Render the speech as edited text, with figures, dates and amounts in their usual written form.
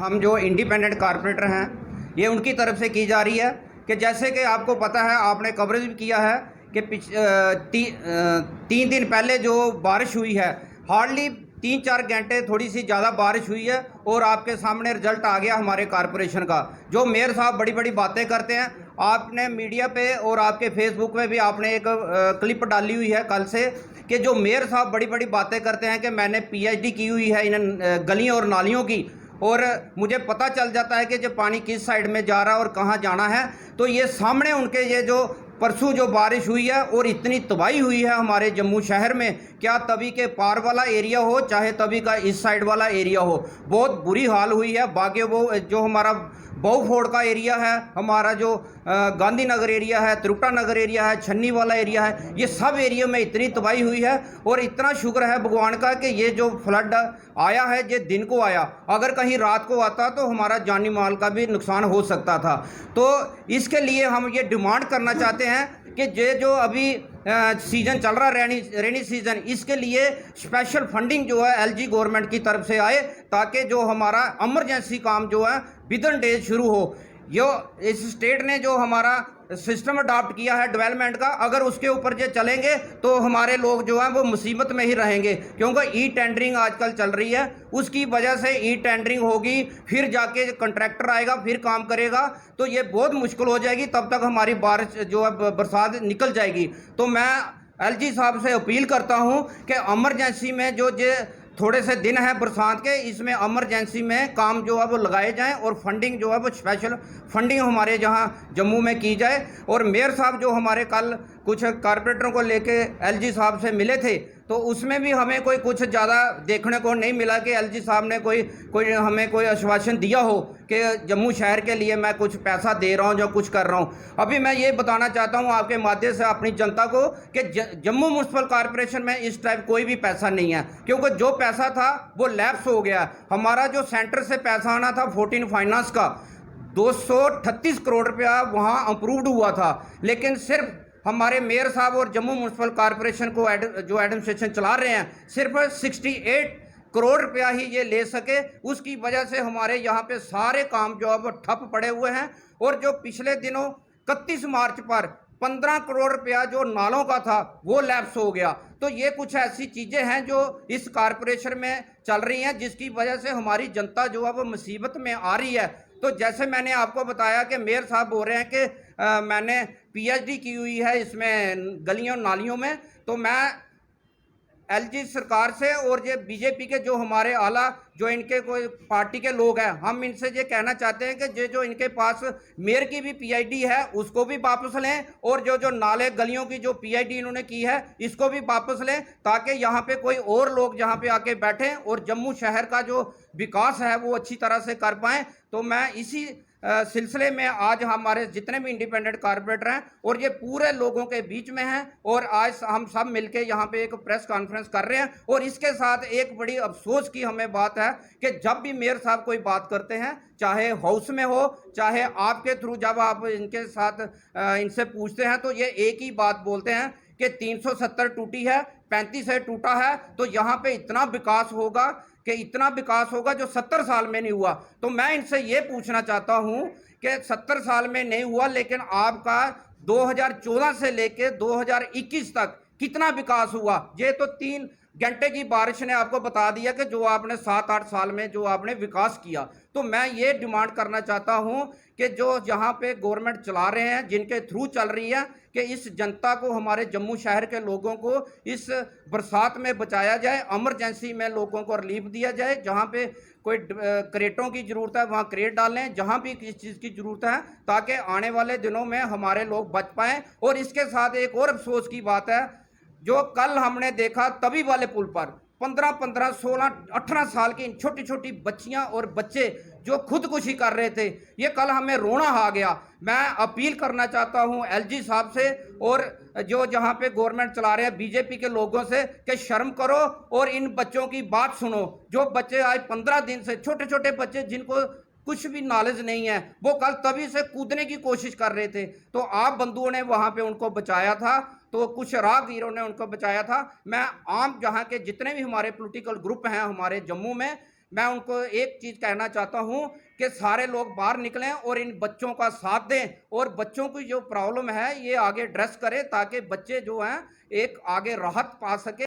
हम जो independent corporator हैं ये उनकी तरफ से की जा रही है कि जैसे कि आपको पता है, आपने कवरेज भी किया है कि 3 दिन पहले जो बारिश हुई है, हार्डली 3-4 घंटे थोड़ी सी ज़्यादा बारिश हुई है और आपके सामने रिजल्ट आ गया हमारे कारपोरेशन का। जो मेयर साहब बड़ी बड़ी बातें करते हैं, आपने मीडिया पे और आपके फेसबुक पे भी आपने एक क्लिप डाली हुई है कल से कि जो मेयर साहब बड़ी बड़ी बातें करते हैं कि मैंने पीएचडी की हुई है इन गलियों और नालियों की, और मुझे पता चल जाता है कि जो पानी किस साइड में जा रहा है और कहाँ जाना है। तो ये सामने उनके ये जो परसों जो बारिश हुई है और इतनी तबाही हुई है हमारे जम्मू शहर में, क्या तवी के पार वाला एरिया हो चाहे तवी का इस साइड वाला एरिया हो, बहुत बुरी हाल हुई है। बाकी वो जो हमारा बहुफोड़ का एरिया है, हमारा जो गांधीनगर एरिया है, त्रिकुटा नगर एरिया है, छन्नी वाला एरिया है, ये सब एरिया में इतनी तबाही हुई है। और इतना शुक्र है भगवान का कि ये जो फ्लड आया है ये दिन को आया, अगर कहीं रात को आता तो हमारा जानी माल का भी नुकसान हो सकता था। तो इसके लिए हम ये डिमांड करना चाहते हैं कि ये जो अभी सीज़न चल रहा रेनी सीज़न, इसके लिए स्पेशल फंडिंग जो है एलजी गवर्नमेंट की तरफ से आए, ताकि जो हमारा इमरजेंसी काम जो है विदिन डेज शुरू हो। यो इस स्टेट ने जो हमारा सिस्टम अडॉप्ट किया है डेवलपमेंट का, अगर उसके ऊपर जो चलेंगे तो हमारे लोग जो हैं वो मुसीबत में ही रहेंगे, क्योंकि ई टेंडरिंग आजकल चल रही है, उसकी वजह से ई टेंडरिंग होगी, फिर जाके कंट्रैक्टर आएगा, फिर काम करेगा, तो ये बहुत मुश्किल हो जाएगी। तब तक हमारी बारिश जो है बरसात निकल जाएगी। तो मैं एलजी साहब से अपील करता हूँ कि इमरजेंसी में जो थोड़े से दिन है बरसात के, इसमें इमरजेंसी में काम जो है वो लगाए जाएं और फंडिंग जो है वो स्पेशल फंडिंग हमारे जहां जम्मू में की जाए। और मेयर साहब जो हमारे कल कुछ कारपोरेटरों को लेके एलजी साहब से मिले थे, तो उसमें भी हमें कोई कुछ ज़्यादा देखने को नहीं मिला कि एलजी साहब ने कोई हमें कोई आश्वासन दिया हो कि जम्मू शहर के लिए मैं कुछ पैसा दे रहा हूँ या कुछ कर रहा हूँ। अभी मैं ये बताना चाहता हूँ आपके माध्यम से अपनी जनता को कि जम्मू म्यूनसिपल कॉरपोरेशन में इस टाइप कोई भी पैसा नहीं है, क्योंकि जो पैसा था वो लैप्स हो गया। हमारा जो सेंटर से पैसा आना था 14 फाइनेंस का 238 करोड़ रुपया वहाँ अप्रूव्ड हुआ था, लेकिन सिर्फ हमारे मेयर साहब और जम्मू म्यूनसिपल कॉरपोरेशन को जो एडमिनिस्ट्रेशन चला रहे हैं, सिर्फ 68 करोड़ रुपया ही ये ले सके। उसकी वजह से हमारे यहाँ पे सारे काम जो है वो ठप पड़े हुए हैं। और जो पिछले दिनों 31 मार्च पर 15 करोड़ रुपया जो नालों का था वो लैप्स हो गया। तो ये कुछ ऐसी चीज़ें हैं जो इस कॉरपोरेशन में चल रही हैं, जिसकी वजह से हमारी जनता जो है वो मुसीबत में आ रही है। तो जैसे मैंने आपको बताया कि मेयर साहब बोल रहे हैं कि मैंने पीएचडी की हुई है इसमें गलियों नालियों में, तो मैं एलजी सरकार से और ये बीजेपी के जो हमारे आला जो इनके कोई पार्टी के लोग हैं, हम इनसे ये कहना चाहते हैं कि जो इनके पास मेयर की भी पीआईडी है उसको भी वापस लें, और जो नाले गलियों की जो पीआईडी इन्होंने की है इसको भी वापस लें, ताकि यहाँ पे कोई और लोग यहाँ पे आके बैठें और जम्मू शहर का जो विकास है वो अच्छी तरह से कर पाएँ। तो मैं इसी सिलसिले में आज हमारे जितने भी इंडिपेंडेंट कॉरपोरेटर हैं और ये पूरे लोगों के बीच में हैं, और आज हम सब मिलके यहाँ पे एक प्रेस कॉन्फ्रेंस कर रहे हैं। और इसके साथ एक बड़ी अफसोस की हमें बात है कि जब भी मेयर साहब कोई बात करते हैं, चाहे हाउस में हो चाहे आपके थ्रू जब आप इनके साथ इनसे पूछते हैं, तो ये एक ही बात बोलते हैं कि 370 टूटी है, 35 है टूटा है, तो यहाँ पे इतना विकास होगा कि इतना विकास होगा जो 70 साल में नहीं हुआ। तो मैं इनसे ये पूछना चाहता हूँ कि 70 साल में नहीं हुआ, लेकिन आपका 2014 से लेके 2021 तक कितना विकास हुआ? ये तो 3 घंटे की बारिश ने आपको बता दिया कि जो आपने 7-8 साल में जो आपने विकास किया। तो मैं ये डिमांड करना चाहता हूँ कि जो यहाँ पे गवर्नमेंट चला रहे हैं, जिनके थ्रू चल रही है, कि इस जनता को, हमारे जम्मू शहर के लोगों को इस बरसात में बचाया जाए, इमरजेंसी में लोगों को रिलीफ दिया जाए। जहाँ पे कोई क्रेटों की ज़रूरत है वहाँ क्रेट डालें, जहाँ भी किस चीज़ की ज़रूरत है, ताकि आने वाले दिनों में हमारे लोग बच पाएँ। और इसके साथ एक और अफसोस की बात है, जो कल हमने देखा तवी वाले पुल पर 15-15, 16, 18 साल की छोटी छोटी बच्चियां और बच्चे जो खुदकुशी कर रहे थे, ये कल हमें रोना आ गया। मैं अपील करना चाहता हूं एलजी साहब से और जो जहां पे गवर्नमेंट चला रहे हैं बीजेपी के लोगों से कि शर्म करो और इन बच्चों की बात सुनो। जो बच्चे आज 15 दिन से, छोटे छोटे बच्चे जिनको कुछ भी नॉलेज नहीं है, वो कल तभी से कूदने की कोशिश कर रहे थे, तो आप बंधुओं ने वहां पे उनको बचाया था, तो कुछ राहगीरों ने उनको बचाया था। मैं आम जहां के जितने भी हमारे पॉलिटिकल ग्रुप हैं हमारे जम्मू में, मैं उनको एक चीज़ कहना चाहता हूँ कि सारे लोग बाहर निकलें और इन बच्चों का साथ दें और बच्चों की जो प्रॉब्लम है ये आगे एड्रेस करें ताकि बच्चे जो हैं एक आगे राहत पा सके।